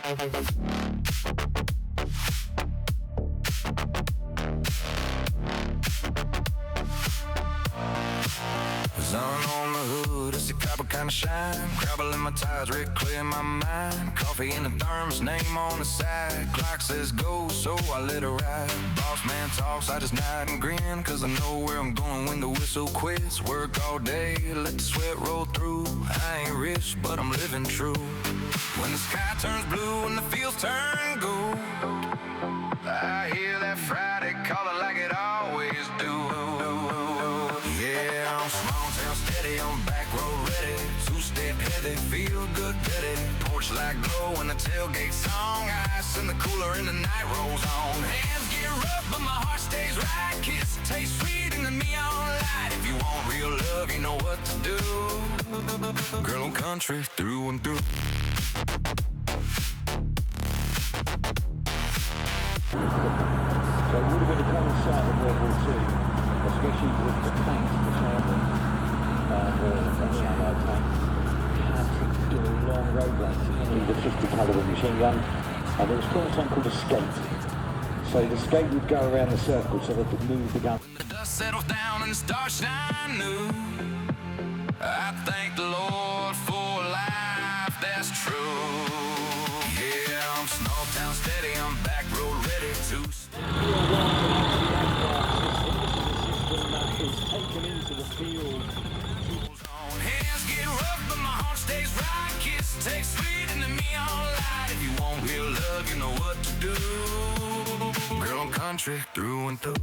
Sun on the hood, it's a copper kind of shine. Gravel in my tires, red clear my mind. Coffee in the thermos, name on the side. Clock says go, so I let her ride. Boss man talks, I just nod and grin, cause I know where I'm going when the whistle quits. Work all day, let the sweat roll through. I ain't rich, but I'm living true. When the sky turns blue and the fields turn gold, I hear that Friday calling like it always do. Yeah, I'm small town steady, I'm back road ready. Two-step heavy, feel good petty. Porch light glow and the tailgate song. Ice in the cooler and the night rolls on. Hands get rough, but my heart stays right. Kiss tastes sweet in the neon light. If you want real love, you know what to do. Girl, I'm country through and through. So it would have been a common sight of World War II, especially with the tanks, the Sherman, the Allied tank. You had to do a long road race. You need a 50 calibre machine gun, and there was something called a skate. So the skate would go around the circle so they could move the gun. The dust settles down and the stars shine new. I thank the Lord for life that's true. Yeah, I'm small town steady, I'm back road ready to. Hands get rough, but my heart stays right. Kiss takes sweet in the neon light. If you want real love, you know what to do. Girl, I'm country through and through.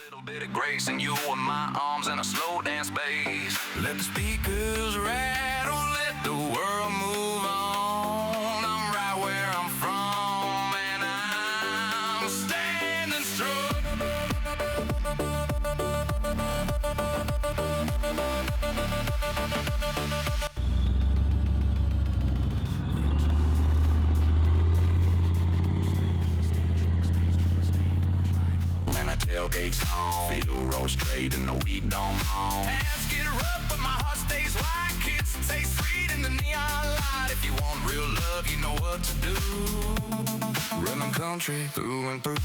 Little bit of grace and you in my arms in a slow dance bass. Let the speakers rattle, let the world move on. I'm right where I'm from and I'm standing strong. Tailgates on, field roll straight and the weed don't moan. Hands get rough, but my heart stays white. Kids taste sweet in the neon light. If you want real love, you know what to do. Running country through and through.